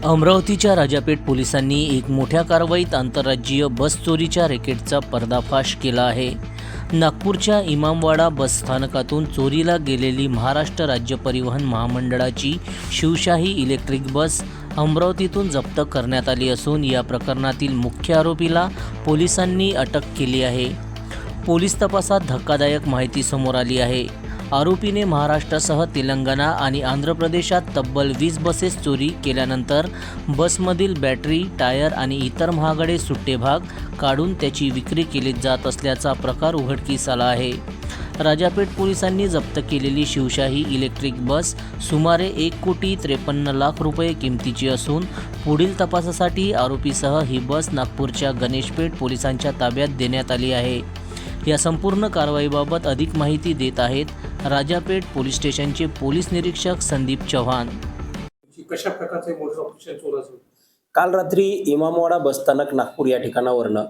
अमरावतीच्या राजापेठ पोलिसांनी एक मोठ्या कारवाईत आंतरराज्यीय बस चोरीच्या रॅकेटचा पर्दाफाश केला आहे। नागपूरच्या इमामवाडा बस स्थानकातून चोरीला गेलेली महाराष्ट्र राज्य परिवहन महामंडळाची शिवशाही इलेक्ट्रिक बस अमरावतीतून जप्त करण्यात आली असून या प्रकरणातील मुख्य आरोपीला पोलिसांनी अटक केली आहे। पोलीस तपासात धक्कादायक माहिती समोर आली आहे। आरोपीने महाराष्ट्रासह तेलंगणा आणि आंध्र प्रदेशात तब्बल 20 बसेस चोरी केल्यानंतर बसमधील बॅटरी, टायर आणि इतर महागडे सुट्टे भाग काढून त्याची विक्री केली जात असल्याचा प्रकार उघडकीस आला आहे। राजापेठ पोलिसांनी जप्त केलेली शिवशाही इलेक्ट्रिक बस सुमारे 1,53,00,000 रुपये किमतीची असून पुढील तपासासाठी आरोपीसह ही बस नागपूरच्या गणेशपेठ पोलिसांच्या ताब्यात देण्यात आली आहे। या संपूर्ण कारवाईबाबत अधिक माहिती देत आहेत राजापेठ पोलीस स्टेशनचे पोलीस निरीक्षक संदीप चव्हाण। कशा प्रकारचे मोटर ऑपरेशन चोराचं? काल रात्री इमामवाडा बसस्थानक नागपूर या ठिकाणावरनं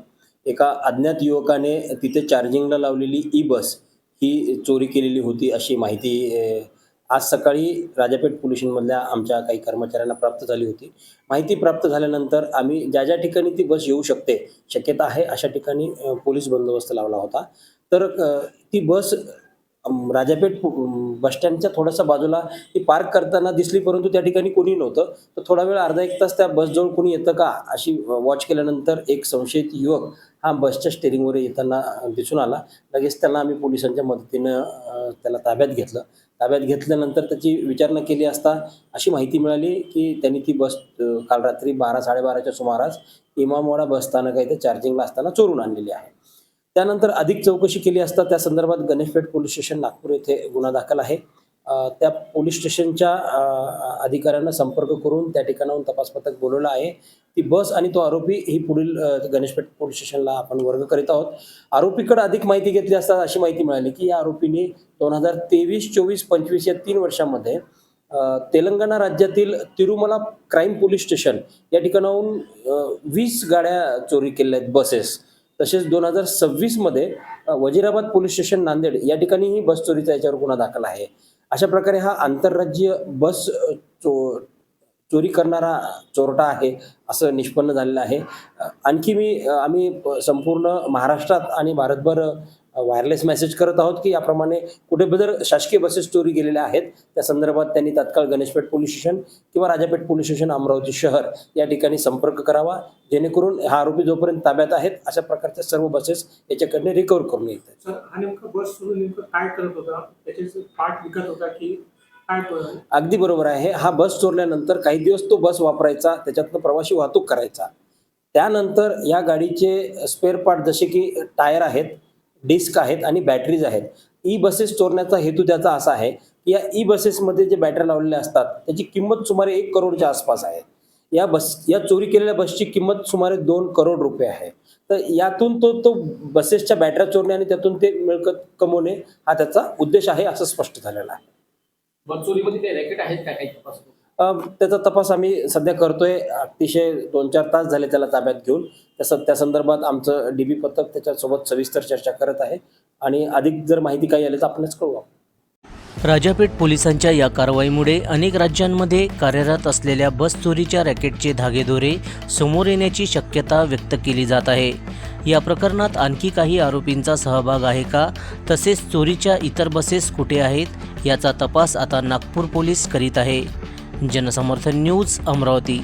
एका अज्ञात युवकाने तिथे चार्जिंगला लावलेली ई बस ही चोरी केलेली होती अशी माहिती आज सकाळी राजापेठ पोलीस स्टेशनमधल्या आमच्या काही कर्मचाऱ्यांना प्राप्त झाली होती। माहिती प्राप्त झाल्यानंतर आम्ही ज्या ठिकाणी ती बस येऊ शकते शक्यता आहे अशा ठिकाणी पोलीस बंदोबस्त लावला होता। तर ती बस राजापेठ बसस्टँडच्या थोडासा बाजूला ती पार्क करताना दिसली, परंतु त्या ठिकाणी कोणी नव्हतं। तर थोडा वेळ अर्धा एक तास त्या बसजवळ कोणी येतं का अशी वॉच केल्यानंतर एक संशयित युवक हा बसच्या स्टेअरिंगवर येताना दिसून आला। लगेच त्याला आम्ही पोलिसांच्या मदतीनं त्याला ताब्यात घेतलं। ताब्यात घेतल्यानंतर त्याची विचारणा केली असता अशी माहिती मिळाली की त्यांनी ती बस काल रात्री 12-12:30च्या सुमारास इमामवाडा बसस्थानक इथे चार्जिंगला असताना चोरून आणलेली आहे। त्यानंतर अधिक चौकशी केली असता त्या संदर्भात गणेशपेठ पोलीस स्टेशन नागपूर येथे गुन्हा दाखल आहे। त्या पोलीस स्टेशनच्या अधिकाऱ्यांना संपर्क करून त्या ठिकाणाहून तपास पथक बोलवलं आहे। ती बस आणि तो आरोपी ही पुढील गणेशपेठ पोलीस स्टेशनला आपण वर्ग करीत आहोत। आरोपीकडे अधिक माहिती घेतली असता अशी माहिती मिळाली की या आरोपीने 2023, 24, 25 या 3 वर्षांमध्ये तेलंगणा राज्यातील तिरुमला क्राईम पोलीस स्टेशन या ठिकाणाहून 20 गाड्या चोरी केल्या आहेत बसेस। तसेच 2026 मध्ये वजीराबाद पोलीस स्टेशन नांदेड या ठिकाणीही बस चोरीचा याच्यावर गुन्हा दाखल आहे। अशा प्रकारे हा आंतरराज्यीय बस चोरी करणारा चोरटा आहे असं निष्पन्न झालेलं आहे। आणखी आम्ही संपूर्ण महाराष्ट्रात आणि भारतभर वायरलेस मेसेज करत आहोत की याप्रमाणे कुठे जर शासकीय बसेस चोरी गेलेल्या आहेत त्या संदर्भात त्यांनी तात्काळ गणेशपेठ पोलीस स्टेशन किंवा राजापेठ पोलीस स्टेशन अमरावती शहर या ठिकाणी संपर्क करावा, जेणेकरून हा आरोपी जोपर्यंत ताब्यात आहेत अशा प्रकारच्या सर्व बसेस याच्याकडे रिकव्हर करून येतात। सर, हा नेमका बस चोरून नेमकं काय करत होता? त्याचे पार्ट विकत होता की काय? अगदी बरोबर आहे। हा बस चोरल्यानंतर काही दिवस तो बस वापरायचा, त्याच्यातनं प्रवासी वाहतूक करायचा। त्यानंतर या गाडीचे स्पेअर पार्ट जसे की टायर आहेत, डिस्क आहेत आणि बॅटरीज आहेत। ई बसेस चोरण्याचा हेतू त्याचा असा आहे की या ई बसेसमध्ये जे बॅटरी लावलेल्या असतात त्याची किंमत सुमारे 1 करोडच्या आसपास आहे। या चोरी केलेल्या बसची किंमत सुमारे 2 करोड रुपये आहे। तर यातून तो बसेसच्या बॅटऱ्या चोरणे आणि त्यातून ते मिळकत कमवणे हा त्याचा उद्देश आहे असं स्पष्ट झालेलं आहे। बस चोरीमध्ये काही रॅकेट आहेत का? काही तपास? त्याचा तपास आम्ही सध्या करतोय। अतिशय 2-4 तास झाले त्याला ताब्यात घेऊन। त्या संदर्भात आमचं DB पथक त्याच्यासोबत सविस्तर चर्चा करत आहे आणि अधिक जर माहिती काही आली तर आपणच कळवू। राजापेठ पोलिसांच्या या कारवाईमुळे अनेक राज्यांमध्ये कार्यरत असलेल्या बस चोरीच्या रॅकेटचे धागेदोरे समोर येण्याची शक्यता व्यक्त केली जात आहे। या प्रकरणात आणखी काही आरोपींचा सहभाग आहे का, तसेच चोरीच्या इतर बसेस कुठे आहेत याचा तपास आता नागपूर पोलीस करीत आहे। जनसमर्थन न्यूज, अमरावती।